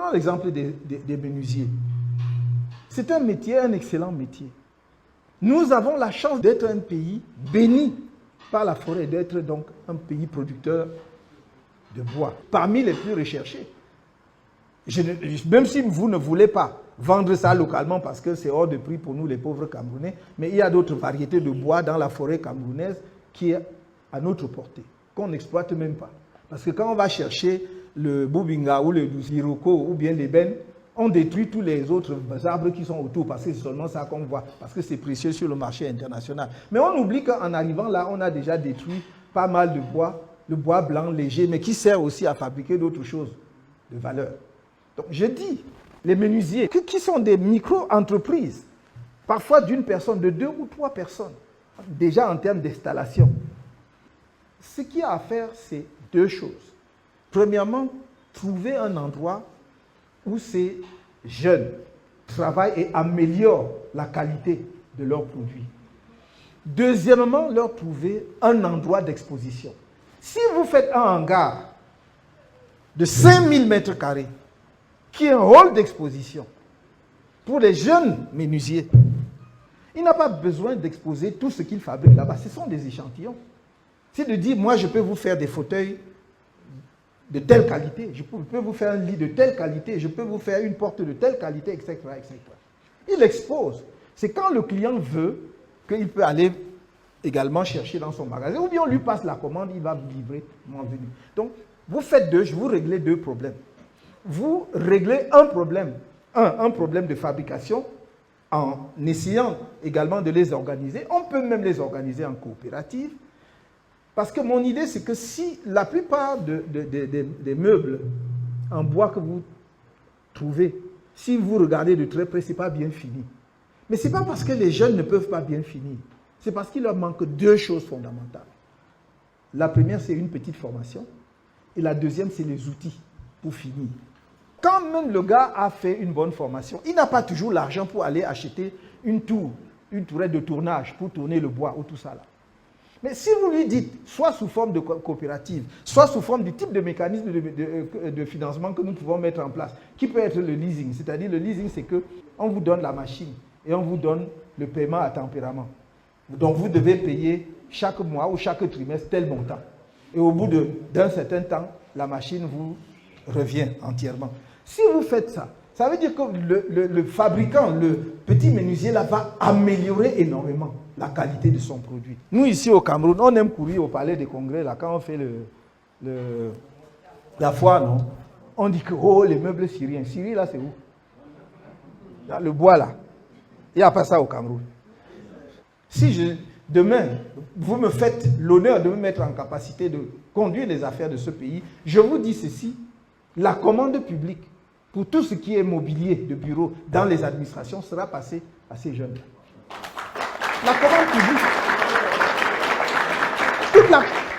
Prenons l'exemple des menuisiers. C'est un métier, un excellent métier. Nous avons la chance d'être un pays béni par la forêt, d'être donc un pays producteur de bois, parmi les plus recherchés. Même si vous ne voulez pas vendre ça localement parce que c'est hors de prix pour nous les pauvres Camerounais, mais il y a d'autres variétés de bois dans la forêt camerounaise qui est à notre portée, qu'on n'exploite même pas. Parce que quand on va chercher le Bubinga ou le Iroko ou bien l'ébène, on détruit tous les autres arbres qui sont autour parce que c'est seulement ça qu'on voit, parce que c'est précieux sur le marché international. Mais on oublie qu'en arrivant là, on a déjà détruit pas mal de bois, le bois blanc léger, mais qui sert aussi à fabriquer d'autres choses de valeur. Donc je dis, les menuisiers, qui sont des micro-entreprises, parfois d'une personne, de 2 ou 3 personnes, déjà en termes d'installation. Ce qu'il y a à faire, c'est 2 choses. Premièrement, trouver un endroit où ces jeunes travaillent et améliorent la qualité de leurs produits. Deuxièmement, leur trouver un endroit d'exposition. Si vous faites un hangar de 5000 mètres carrés, qui est un hall d'exposition pour les jeunes menuisiers, il n'a pas besoin d'exposer tout ce qu'ils fabriquent là-bas. Ce sont des échantillons. C'est de dire, moi je peux vous faire des fauteuils de telle qualité, je peux vous faire un lit de telle qualité, je peux vous faire une porte de telle qualité, etc. etc. Il expose. C'est quand le client veut qu'il peut aller également chercher dans son magasin, ou bien on lui passe la commande, il va vous livrer, moi venu. Donc, vous faites vous réglez 2 problèmes. Vous réglez un problème de fabrication en essayant également de les organiser. On peut même les organiser en coopérative. Parce que mon idée, c'est que si la plupart des meubles en bois que vous trouvez, si vous regardez de très près, ce n'est pas bien fini. Mais ce n'est pas parce que les jeunes ne peuvent pas bien finir. C'est parce qu'il leur manque 2 choses fondamentales. La première, c'est une petite formation. Et la deuxième, c'est les outils pour finir. Quand même le gars a fait une bonne formation, il n'a pas toujours l'argent pour aller acheter une tourette de tournage pour tourner le bois ou tout ça là. Mais si vous lui dites, soit sous forme de coopérative, soit sous forme du type de mécanisme de financement que nous pouvons mettre en place, qui peut être le leasing, c'est-à-dire le leasing, c'est qu'on vous donne la machine et on vous donne le paiement à tempérament. Donc vous devez payer chaque mois ou chaque trimestre tel montant. Et au bout d'un certain temps, la machine vous revient entièrement. Si vous faites ça, ça veut dire que le fabricant, le petit menuisier là, va améliorer énormément la qualité de son produit. Nous, ici au Cameroun, on aime courir au palais des congrès, là, quand on fait la foire, non? On dit que, oh, les meubles syriens. Syrie, là, c'est où? Là, le bois, là. Il n'y a pas ça au Cameroun. Si demain, vous me faites l'honneur de me mettre en capacité de conduire les affaires de ce pays, je vous dis ceci, la commande publique pour tout ce qui est mobilier de bureau dans les administrations sera passée à ces jeunes. La commande publique.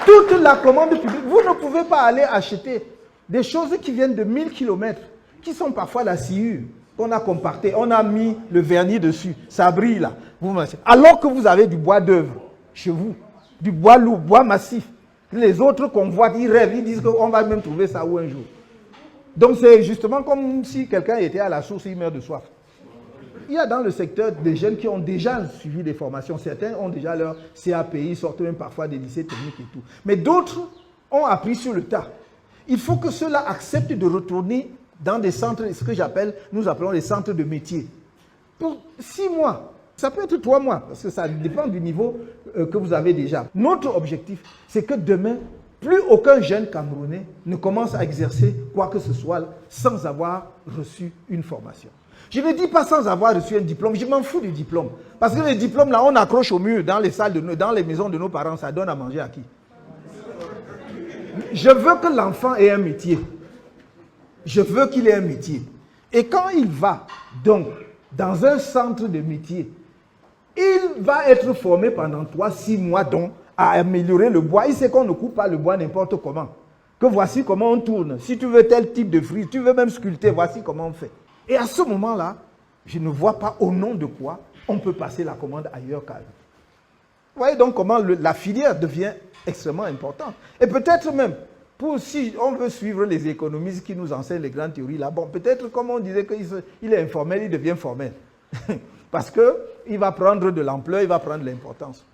Toute la commande publique. Vous ne pouvez pas aller acheter des choses qui viennent de 1000 km, qui sont parfois la sciure, qu'on a compacté, on a mis le vernis dessus, ça brille là. Alors que vous avez du bois d'œuvre chez vous, du bois lourd, bois massif. Les autres convoitent, ils rêvent, ils disent qu'on va même trouver ça où un jour. Donc c'est justement comme si quelqu'un était à la source et il meurt de soif. Il y a dans le secteur des jeunes qui ont déjà suivi des formations. Certains ont déjà leur CAPI, sortent même parfois des lycées techniques et tout. Mais d'autres ont appris sur le tas. Il faut que ceux-là acceptent de retourner dans des centres, ce que nous appelons les centres de métier. Pour 6 mois, ça peut être 3 mois, parce que ça dépend du niveau que vous avez déjà. Notre objectif, c'est que demain, plus aucun jeune Camerounais ne commence à exercer quoi que ce soit sans avoir reçu une formation. Je ne dis pas sans avoir reçu un diplôme, je m'en fous du diplôme. Parce que les diplômes, là, on accroche au mur dans les salles, dans les maisons de nos parents, ça donne à manger à qui? Je veux que l'enfant ait un métier. Je veux qu'il ait un métier. Et quand il va, donc, dans un centre de métier, il va être formé pendant 3-6 mois, donc, à améliorer le bois. Il sait qu'on ne coupe pas le bois n'importe comment. Que voici comment on tourne. Si tu veux tel type de frise, tu veux même sculpter, voici comment on fait. Et à ce moment-là, je ne vois pas au nom de quoi on peut passer la commande ailleurs qu'à eux. Vous voyez donc comment la filière devient extrêmement importante. Et peut-être même, si on veut suivre les économistes qui nous enseignent les grandes théories, là, bon, peut-être comme on disait qu'il est informel, il devient formel. Parce qu'il va prendre de l'ampleur, il va prendre l'importance.